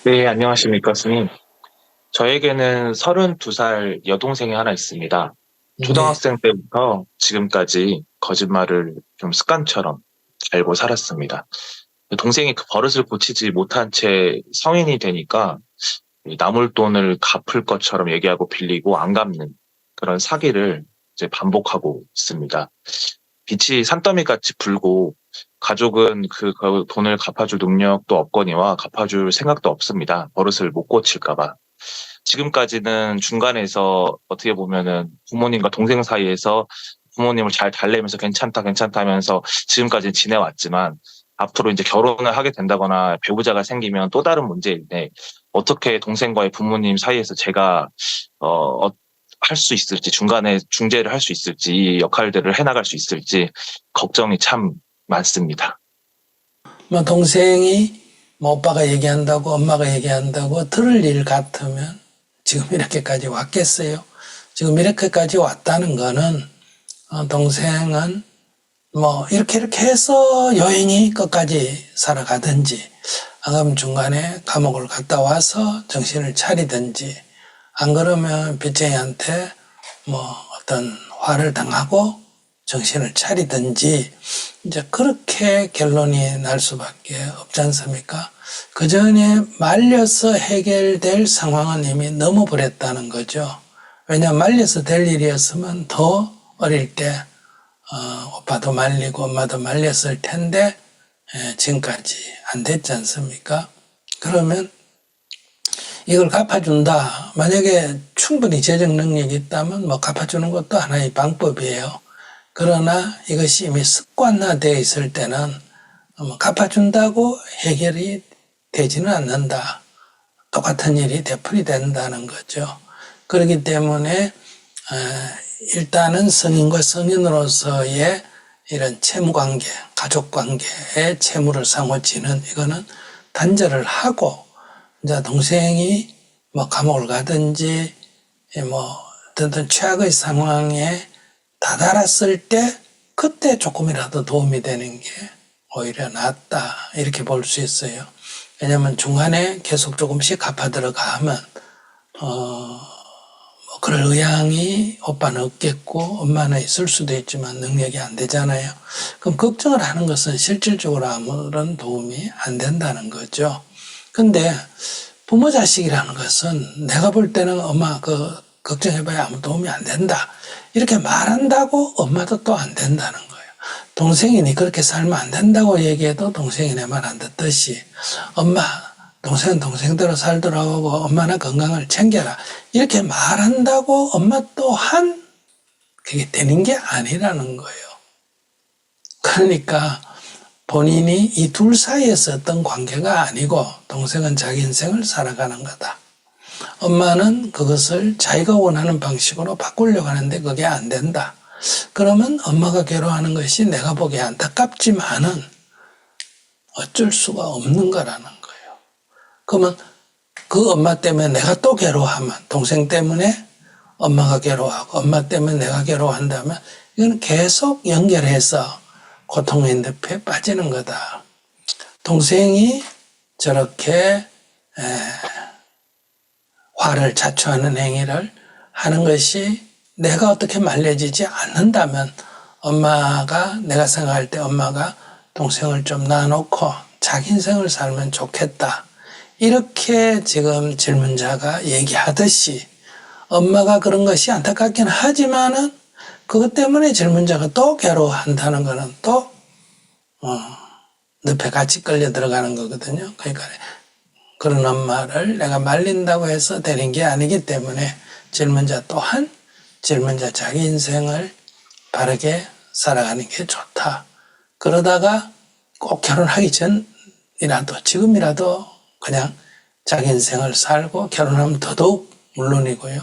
네, 안녕하십니까, 스님. 저에게는 32살 여동생이 하나 있습니다. 네. 초등학생 때부터 지금까지 거짓말을 좀 습관처럼 알고 살았습니다. 동생이 그 버릇을 고치지 못한 채 성인이 되니까 이 남을 돈을 갚을 것처럼 얘기하고 빌리고 안 갚는 그런 사기를 이제 반복하고 있습니다. 빛이 산더미같이 불고 가족은 그 돈을 갚아줄 능력도 없거니와 갚아줄 생각도 없습니다. 버릇을 못 고칠까 봐. 지금까지는 중간에서 어떻게 보면은 부모님과 동생 사이에서 부모님을 잘 달래면서 괜찮다, 괜찮다 하면서 지금까지 지내왔지만 앞으로 이제 결혼을 하게 된다거나 배우자가 생기면 또 다른 문제인데 어떻게 동생과의 부모님 사이에서 제가 어, 할 수 있을지, 중간에 중재를 할 수 있을지, 이 역할들을 해나갈 수 있을지 걱정이 참 많습니다. 뭐 동생이 뭐 오빠가 얘기한다고 엄마가 얘기한다고 들을 일 같으면 지금 이렇게까지 왔겠어요? 지금 이렇게까지 왔다는 거는 동생은 뭐 이렇게 해서 여행이 끝까지 살아가든지 안 그러면 중간에 감옥을 갔다 와서 정신을 차리든지 안 그러면 빚쟁이한테 뭐 어떤 화를 당하고 정신을 차리든지 이제 그렇게 결론이 날 수밖에 없지 않습니까? 그 전에 말려서 해결될 상황은 이미 넘어버렸다는 거죠. 왜냐하면 말려서 될 일이었으면 더 어릴 때 오빠도 말리고 엄마도 말렸을 텐데 지금까지 안 됐지 않습니까? 그러면 이걸 갚아준다. 만약에 충분히 재정 능력이 있다면 뭐 갚아주는 것도 하나의 방법이에요. 그러나 이것이 이미 습관화되어 있을 때는 뭐 갚아준다고 해결이 되지는 않는다. 똑같은 일이 되풀이 된다는 거죠. 그렇기 때문에 일단은 성인과 성인으로서의 이런 채무관계, 가족관계의 채무를 상호 지는 이거는 단절을 하고 이제 동생이 뭐 감옥을 가든지 뭐 어떤 최악의 상황에 다다랐을 때 그때 조금이라도 도움이 되는 게 오히려 낫다 이렇게 볼 수 있어요. 왜냐하면 중간에 계속 조금씩 갚아 들어가면 뭐 그럴 의향이 오빠는 없겠고 엄마는 있을 수도 있지만 능력이 안 되잖아요. 그럼 걱정을 하는 것은 실질적으로 아무런 도움이 안 된다는 거죠. 근데 부모 자식이라는 것은 내가 볼 때는 엄마 걱정해봐야 아무 도움이 안 된다. 이렇게 말한다고 엄마도 또 안 된다는 거예요. 동생이니 그렇게 살면 안 된다고 얘기해도 동생이 내 말 안 듣듯이 엄마 동생은 동생대로 살더라고 엄마나 건강을 챙겨라 이렇게 말한다고 엄마 또한 그게 되는 게 아니라는 거예요. 그러니까 본인이 이 둘 사이에서 어떤 관계가 아니고 동생은 자기 인생을 살아가는 거다. 엄마는 그것을 자기가 원하는 방식으로 바꾸려고 하는데 그게 안 된다. 그러면 엄마가 괴로워하는 것이 내가 보기에 안타깝지만은 어쩔 수가 없는 거라는 거예요. 그러면 그 엄마 때문에 내가 또 괴로워하면 동생 때문에 엄마가 괴로워하고 엄마 때문에 내가 괴로워한다면 이건 계속 연결해서 고통의 늪에 빠지는 거다. 동생이 저렇게 화를 자초하는 행위를 하는 것이 내가 어떻게 말려지지 않는다면 엄마가 내가 생각할 때 엄마가 동생을 좀 놔놓고 자기 인생을 살면 좋겠다. 이렇게 지금 질문자가 얘기하듯이 엄마가 그런 것이 안타깝긴 하지만은 그것 때문에 질문자가 또 괴로워한다는 거는 또 늪에 같이 끌려 들어가는 거거든요. 그러니까 그런 엄마를 내가 말린다고 해서 되는 게 아니기 때문에 질문자 또한 질문자 자기 인생을 바르게 살아가는 게 좋다. 그러다가 꼭 결혼하기 전이라도 지금이라도 그냥 자기 인생을 살고 결혼하면 더더욱 물론이고요.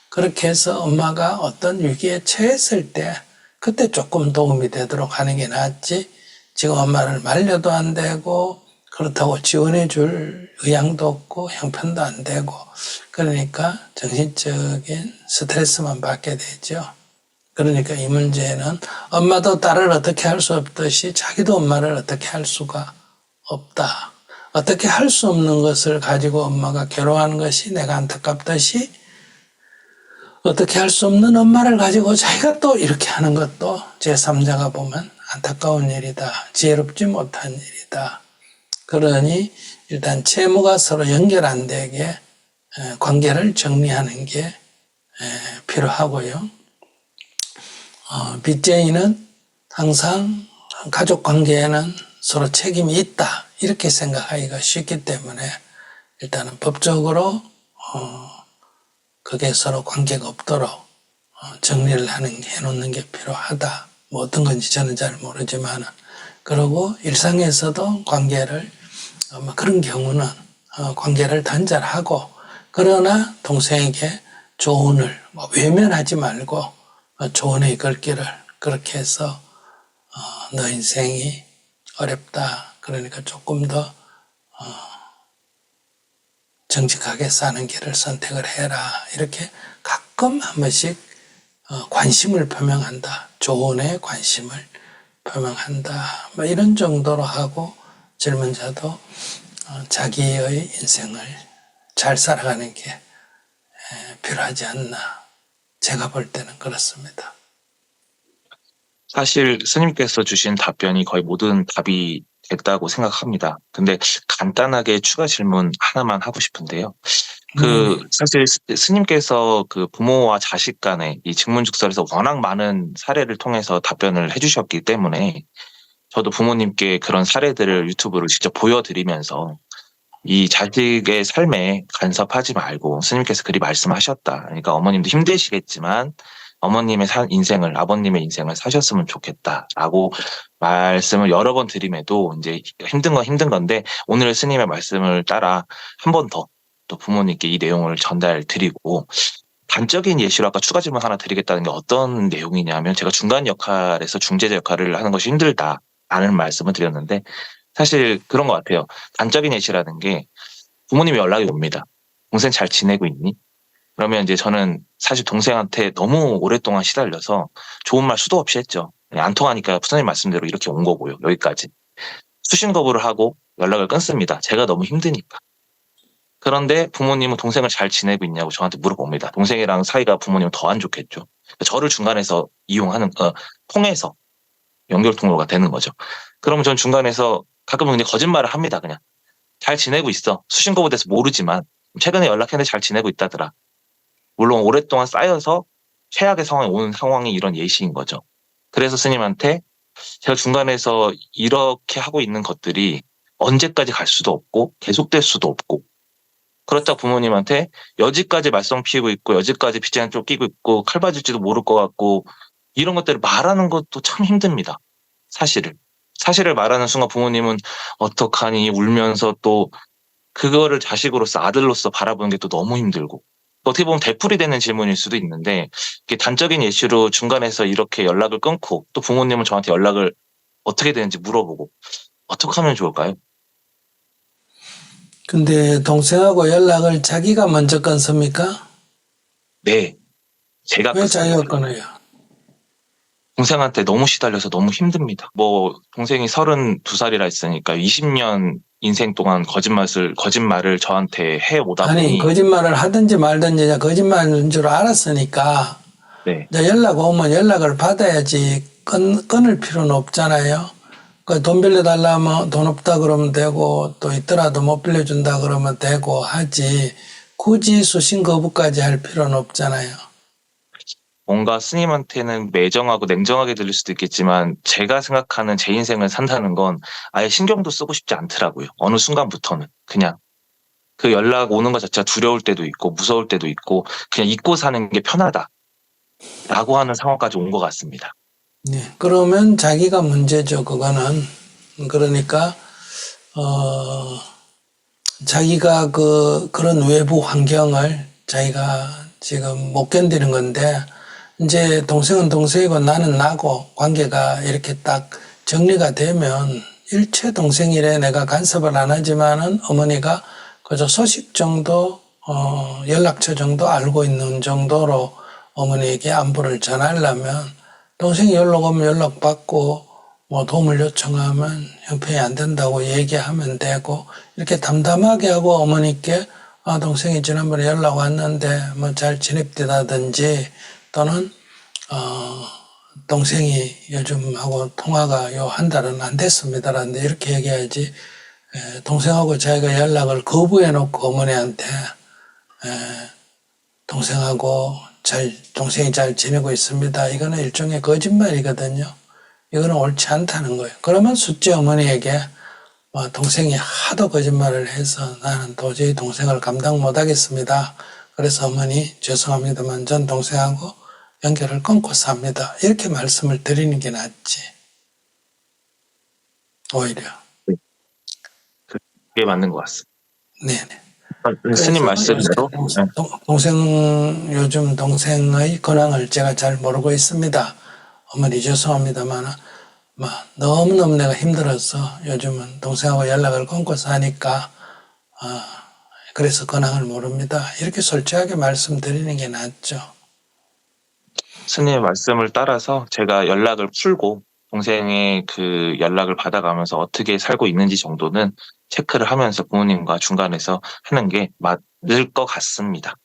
그렇게 해서 엄마가 어떤 위기에 처했을 때 그때 조금 도움이 되도록 하는 게 낫지 지금 엄마를 말려도 안 되고 그렇다고 지원해 줄 의향도 없고 형편도 안 되고 그러니까 정신적인 스트레스만 받게 되죠. 그러니까 이 문제는 엄마도 딸을 어떻게 할 수 없듯이 자기도 엄마를 어떻게 할 수가 없다. 어떻게 할 수 없는 것을 가지고 엄마가 괴로워하는 것이 내가 안타깝듯이 어떻게 할 수 없는 엄마를 가지고 자기가 또 이렇게 하는 것도 제3자가 보면 안타까운 일이다. 지혜롭지 못한 일이다. 그러니 일단 채무가 서로 연결 안 되게 관계를 정리하는 게 필요하고요. 빚쟁이는 항상 가족 관계에는 서로 책임이 있다. 이렇게 생각하기가 쉽기 때문에 일단은 법적으로 그게 서로 관계가 없도록 정리를 해놓는 게 필요하다. 뭐 어떤 건지 저는 잘 모르지만 그리고 일상에서도 관계를 그런 경우는 관계를 단절하고 그러나 동생에게 조언을 외면하지 말고 조언의 글귀를 그렇게 해서 너 인생이 어렵다. 그러니까 조금 더 정직하게 사는 길을 선택을 해라. 이렇게 가끔 한 번씩 관심을 표명한다. 조언에 관심을 표명한다. 뭐 이런 정도로 하고 젊은 자도 자기의 인생을 잘 살아가는 게 필요하지 않나. 제가 볼 때는 그렇습니다. 사실 스님께서 주신 답변이 거의 모든 답이 됐다고 생각합니다. 근데 간단하게 추가 질문 하나만 하고 싶은데요. 사실 스님께서 그 부모와 자식 간의 이 직문직설에서 워낙 많은 사례를 통해서 답변을 해주셨기 때문에 저도 부모님께 그런 사례들을 유튜브로 직접 보여드리면서 이 자식의 삶에 간섭하지 말고 스님께서 그리 말씀하셨다. 그러니까 어머님도 힘드시겠지만 어머님의 인생을, 아버님의 인생을 사셨으면 좋겠다라고 말씀을 여러 번 드림에도 이제 힘든 건 힘든 건데 오늘 스님의 말씀을 따라 한 번 더 또 부모님께 이 내용을 전달 드리고 단적인 예시로 아까 추가 질문 하나 드리겠다는 게 어떤 내용이냐면 제가 중간 역할에서 중재자 역할을 하는 것이 힘들다라는 말씀을 드렸는데 사실 그런 것 같아요. 단적인 예시라는 게 부모님이 연락이 옵니다. 동생 잘 지내고 있니? 그러면 이제 저는 사실 동생한테 너무 오랫동안 시달려서 좋은 말 수도 없이 했죠. 안 통하니까 부모님 말씀대로 이렇게 온 거고요. 여기까지. 수신 거부를 하고 연락을 끊습니다. 제가 너무 힘드니까. 그런데 부모님은 동생을 잘 지내고 있냐고 저한테 물어봅니다. 동생이랑 사이가 부모님은 더 안 좋겠죠. 저를 중간에서 통해서 연결 통로가 되는 거죠. 그러면 전 중간에서 가끔은 그냥 거짓말을 합니다. 그냥 잘 지내고 있어. 수신 거부에 대해서 모르지만 최근에 연락했는데 잘 지내고 있다더라. 물론 오랫동안 쌓여서 최악의 상황이 오는 상황이 이런 예시인 거죠. 그래서 스님한테 제가 중간에서 이렇게 하고 있는 것들이 언제까지 갈 수도 없고 계속될 수도 없고 그렇다고 부모님한테 여지까지 말썽 피우고 있고 여지까지 빗장에 쫓기고 있고 칼 맞을지도 모를 것 같고 이런 것들을 말하는 것도 참 힘듭니다. 사실을 말하는 순간 부모님은 어떡하니 울면서 또 그거를 자식으로서 아들로서 바라보는 게 또 너무 힘들고 어떻게 보면 되풀이 되는 질문일 수도 있는데 이게 단적인 예시로 중간에서 이렇게 연락을 끊고 또 부모님은 저한테 연락을 어떻게 되는지 물어보고 어떻게 하면 좋을까요? 근데 동생하고 연락을 자기가 먼저 끊습니까? 네, 제가 왜 자기가 끊습니다. 끊어요? 동생한테 너무 시달려서 너무 힘듭니다. 동생이 32살이라 했으니까 20년 인생 동안 거짓말을 저한테 해오다 아니 보니 거짓말을 하든지 말든지 거짓말인 줄 알았으니까 네, 이제 연락 오면 연락을 받아야지 끊을 필요는 없잖아요. 돈 빌려달라면 돈 없다 그러면 되고 또 있더라도 못 빌려준다 그러면 되고 하지 굳이 수신 거부까지 할 필요는 없잖아요. 뭔가 스님한테는 매정하고 냉정하게 들릴 수도 있겠지만 제가 생각하는 제 인생을 산다는 건 아예 신경도 쓰고 싶지 않더라고요. 어느 순간부터는 그냥 그 연락 오는 것 자체가 두려울 때도 있고 무서울 때도 있고 그냥 잊고 사는 게 편하다라고 하는 상황까지 온 것 같습니다. 네, 그러면 자기가 문제죠. 그거는 그러니까 자기가 그런 외부 환경을 자기가 지금 못 견디는 건데 이제 동생은 동생이고 나는 나고 관계가 이렇게 딱 정리가 되면 일체 동생이래 내가 간섭을 안 하지만은 어머니가 그저 소식 정도 연락처 정도 알고 있는 정도로 어머니에게 안부를 전하려면 동생이 연락 오면 연락받고 뭐 도움을 요청하면 형편이 안 된다고 얘기하면 되고 이렇게 담담하게 하고 어머니께 동생이 지난번에 연락 왔는데 뭐 잘 지냈다든지 또는 동생이 요즘하고 통화가 요 한 달은 안 됐습니다라는데 이렇게 얘기해야지. 동생하고 자기가 연락을 거부해 놓고 어머니한테 동생이 잘 지내고 있습니다. 이거는 일종의 거짓말이거든요. 이거는 옳지 않다는 거예요. 그러면 숫째 어머니에게 동생이 하도 거짓말을 해서 나는 도저히 동생을 감당 못 하겠습니다. 그래서 어머니 죄송합니다만 전 동생하고 연결을 끊고 삽니다. 이렇게 말씀을 드리는 게 낫지. 오히려. 네, 그게 맞는 것 같습니다. 네네. 스님 그래서 말씀대로 네, 요즘 동생의 근황을 제가 잘 모르고 있습니다. 어머니 죄송합니다만 너무너무 내가 힘들어서 요즘은 동생하고 연락을 끊고 사니까 그래서 근황을 모릅니다. 이렇게 솔직하게 말씀드리는 게 낫죠. 스님의 말씀을 따라서 제가 연락을 풀고 동생의 그 연락을 받아가면서 어떻게 살고 있는지 정도는 체크를 하면서 부모님과 중간에서 하는 게 맞을 것 같습니다.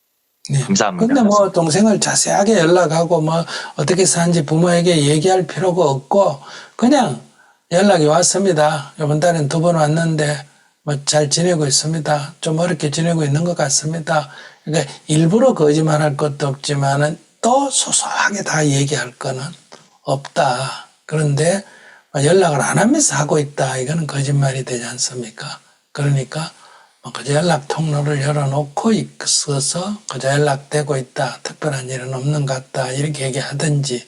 네. 감사합니다. 근데 뭐 동생을 자세하게 연락하고 뭐 어떻게 사는지 부모에게 얘기할 필요가 없고 그냥 연락이 왔습니다. 이번 달엔 2번 왔는데 뭐 잘 지내고 있습니다. 좀 어렵게 지내고 있는 것 같습니다. 그러니까 일부러 거짓말할 것도 없지만은 또 소소하게 다 얘기할 거는 없다. 그런데 연락을 안 하면서 하고 있다. 이거는 거짓말이 되지 않습니까? 그러니까 그저 연락 통로를 열어놓고 있어서 그저 연락되고 있다. 특별한 일은 없는 것 같다. 이렇게 얘기하든지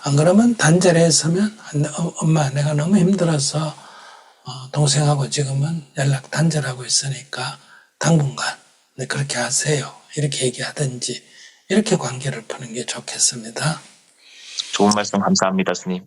안 그러면 단절했으면 엄마 내가 너무 힘들어서 동생하고 지금은 연락 단절하고 있으니까 당분간 그렇게 하세요. 이렇게 얘기하든지 이렇게 관계를 푸는 게 좋겠습니다. 좋은 말씀 감사합니다, 스님.